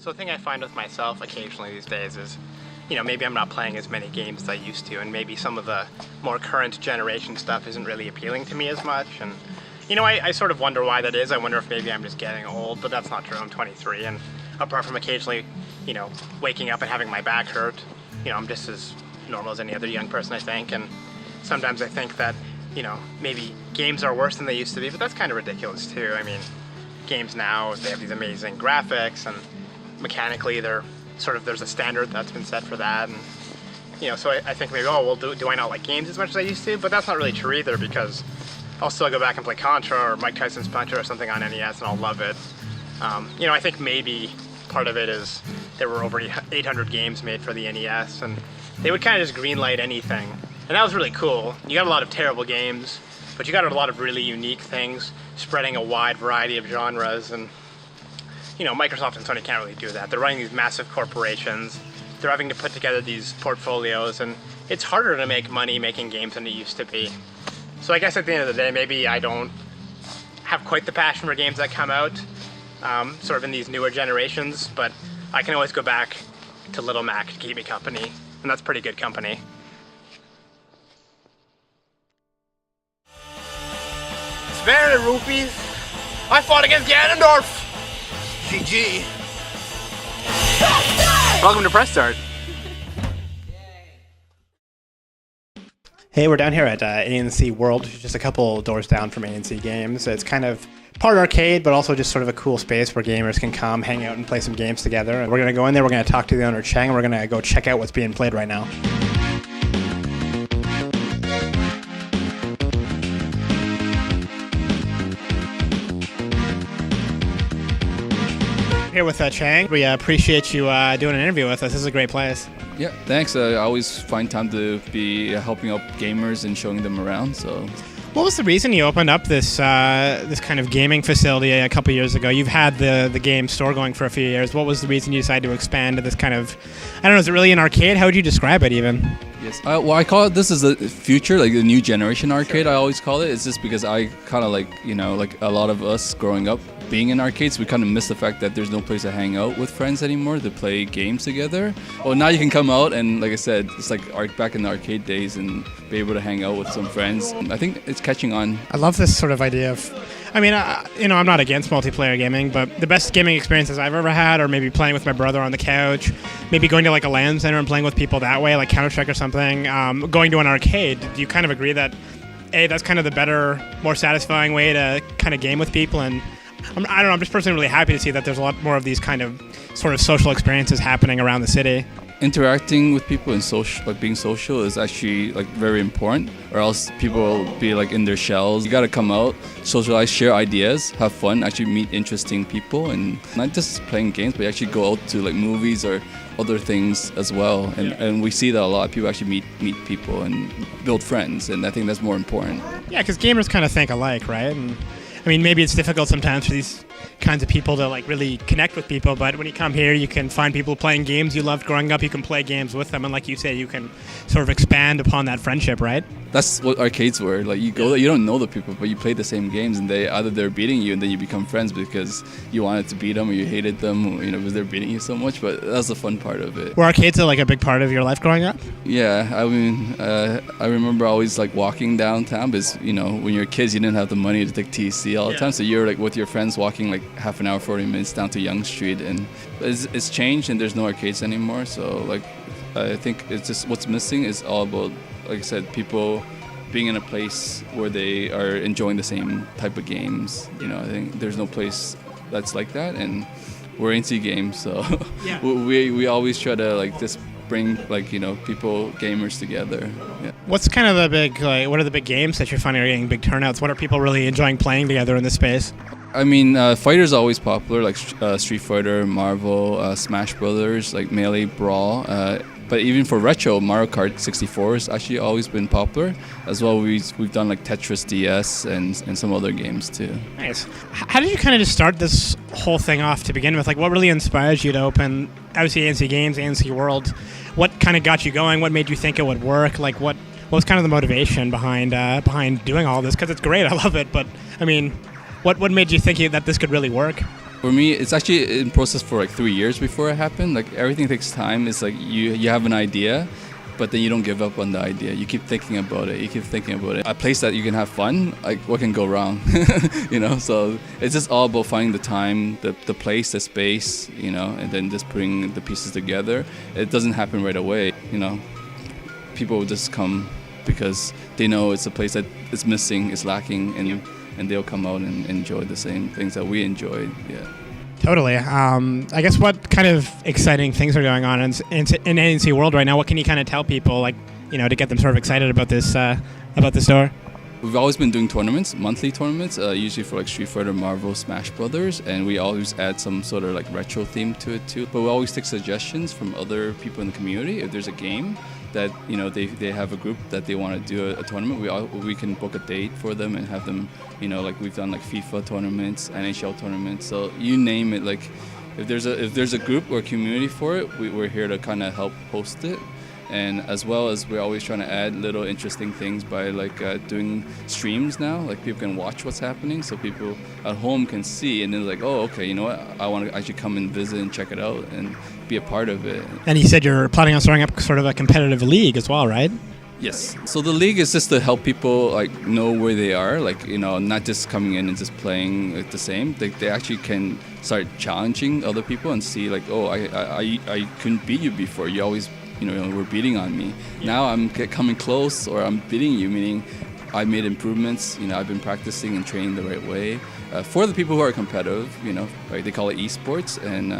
So the thing I find with myself occasionally these days is, maybe I'm not playing as many games as I used to, and maybe some of the more current generation stuff isn't really appealing to me as much. And, I sort of wonder why that is. I wonder if maybe I'm just getting old, but that's not true. I'm 23, and apart from occasionally, waking up and having my back hurt, I'm just as normal as any other young person, I think. And sometimes I think that, maybe games are worse than they used to be, but that's kind of ridiculous too. I mean, games now, they have these amazing graphics, and mechanically there's a standard that's been set for that. And so I think maybe, do I not like games as much as I used to? But that's not really true either, because I'll still go back and play Contra or Mike Tyson's Puncher or something on NES, and I'll love it. I think maybe part of it is there were over 800 games made for the NES, and they would kind of just greenlight anything, and that was really cool. You got a lot of terrible games, but you got a lot of really unique things spreading a wide variety of genres. And Microsoft and Sony can't really do that. They're running these massive corporations. They're having to put together these portfolios, and it's harder to make money making games than it used to be. So I guess at the end of the day, maybe I don't have quite the passion for games that come out sort of in these newer generations, but I can always go back to Little Mac to keep me company, and that's pretty good company. Spare the rupees. I fought against Ganondorf. GG. Welcome to Press Start. Hey, we're down here at ANC World, just a couple doors down from ANC Games. It's kind of part arcade, but also just sort of a cool space where gamers can come, hang out, and play some games together. And we're going to go in there, we're going to talk to the owner, Chang, and we're going to go check out what's being played right now. Here with Chang. We appreciate you doing an interview with us. This is a great place. Yeah, thanks. I always find time to be helping out gamers and showing them around. So, what was the reason you opened up this this kind of gaming facility a couple years ago? You've had the game store going for a few years. What was the reason you decided to expand to this kind of, I don't know, is it really an arcade? How would you describe it even? Yes. Well, I call it, this is the future, like the new generation arcade. Sure. I always call it. It's just because I kind of like a lot of us growing up being in arcades, we kind of miss the fact that there's no place to hang out with friends anymore to play games together. Well, now you can come out and, like I said, it's like back in the arcade days and be able to hang out with some friends. I think it's catching on. I love this sort of idea of, I mean, I'm not against multiplayer gaming, but the best gaming experiences I've ever had are maybe playing with my brother on the couch, maybe going to like a LAN center and playing with people that way, like Counter-Strike or something, going to an arcade. Do you kind of agree that, that's kind of the better, more satisfying way to kind of game with people? And I don't know, I'm just personally really happy to see that there's a lot more of these kind of sort of social experiences happening around the city. Interacting with people and being social is actually like very important, or else people will be like in their shells. You got to come out, socialize, share ideas, have fun, actually meet interesting people, and not just playing games, but actually go out to like movies or other things as well. And we see that a lot of people actually meet people and build friends, and I think that's more important. Yeah, because gamers kind of think alike, right? And I mean, maybe it's difficult sometimes for these kinds of people to like really connect with people, but when you come here, you can find people playing games you loved growing up. You can play games with them, and like you say, you can sort of expand upon that friendship, right? That's what arcades were. Like you go there, you don't know the people, but you play the same games, and they're beating you, and then you become friends because you wanted to beat them or you hated them, or, because they're beating you so much. But that's the fun part of it. Were arcades like a big part of your life growing up? Yeah, I mean, I remember always like walking downtown because when you're kids, you didn't have the money to take TC all the time, so you're like with your friends walking like half an hour, 40 minutes down to Yonge Street, and it's changed, and there's no arcades anymore. So like, I think it's just what's missing is all about, like I said, people being in a place where they are enjoying the same type of games. I think there's no place that's like that, and we're into games, so yeah. we always try to like just bring people, gamers together. Yeah. What's kind of the big what are the big games that you're finding are getting big turnouts? What are people really enjoying playing together in this space? I mean, Fighter's always popular, like Street Fighter, Marvel, Smash Brothers, like Melee, Brawl. But even for retro, Mario Kart 64 has actually always been popular. As well, we've done like Tetris DS and some other games too. Nice. How did you kind of just start this whole thing off to begin with? Like, what really inspired you to open, obviously, ANC Games, ANC World? What kind of got you going? What made you think it would work? Like, what was kind of the motivation behind doing all this? Because it's great, I love it. But I mean, what made you think that this could really work? For me, it's actually in process for like 3 years before it happened. Like everything takes time. It's like you have an idea, but then you don't give up on the idea. You keep thinking about it. You keep thinking about it. A place that you can have fun, like what can go wrong? So it's just all about finding the time, the place, the space, and then just putting the pieces together. It doesn't happen right away, People will just come because they know it's a place that is missing, is lacking, and they'll come out and enjoy the same things that we enjoyed. Yeah. Totally. I guess what kind of exciting things are going on in ANC World right now? What can you kind of tell people, to get them sort of excited about this store? We've always been doing tournaments, monthly tournaments, usually for like Street Fighter, Marvel, Smash Brothers, and we always add some sort of like retro theme to it too. But we always take suggestions from other people in the community. If there's a game that they have a group that they want to do a tournament, we can book a date for them and have them, like we've done like FIFA tournaments, NHL tournaments. So you name it, like if there's a group or community for it, we're here to kind of help host it. And as well as we're always trying to add little interesting things by like doing streams now. Like people can watch what's happening, so people at home can see, and then like, oh, okay, you know what? I want to actually come and visit and check it out and be a part of it. And you said you're planning on starting up sort of a competitive league as well, right? Yes. So the league is just to help people like know where they are, like not just coming in and just playing like the same. They actually can start challenging other people and see like, oh, I couldn't beat you before. You always were beating on me. Now I'm coming close, or I'm beating you, meaning I made improvements. I've been practicing and training the right way. For the people who are competitive, right, they call it esports, and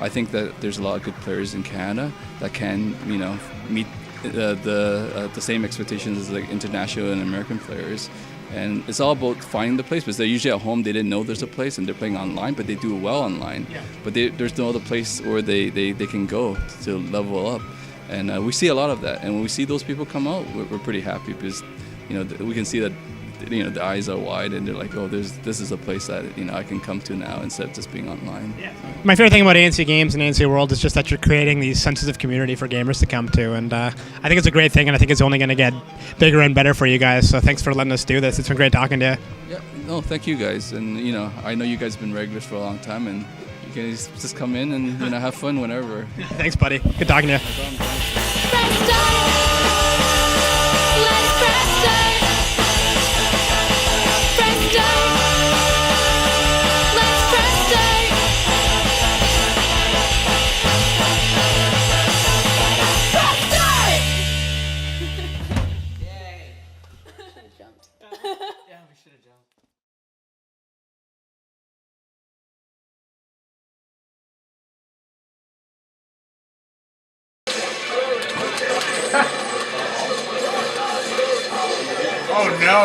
I think that there's a lot of good players in Canada that can, meet the same expectations as like international and American players. And it's all about finding the place, because they're usually at home, they didn't know there's a place, and they're playing online, but they do well online. Yeah. But there's no other place where they can go to level up. And we see a lot of that. And when we see those people come out, we're pretty happy, because, we can see that, the eyes are wide, and they're like, oh, this is a place that, I can come to now instead of just being online. Yeah. My favorite thing about ANC Games and ANC World is just that you're creating these senses of community for gamers to come to. And I think it's a great thing, and I think it's only going to get bigger and better for you guys. So thanks for letting us do this. It's been great talking to you. Yeah, no, thank you guys. And, I know you guys have been regulars for a long time, and you can just come in and, have fun whenever. Thanks, buddy. Good talking to you. No problem. Press start. Let's press start. Press start. Let's press start. Press start. Yay. Should have jumped. Yeah, we should have jumped. Oh no!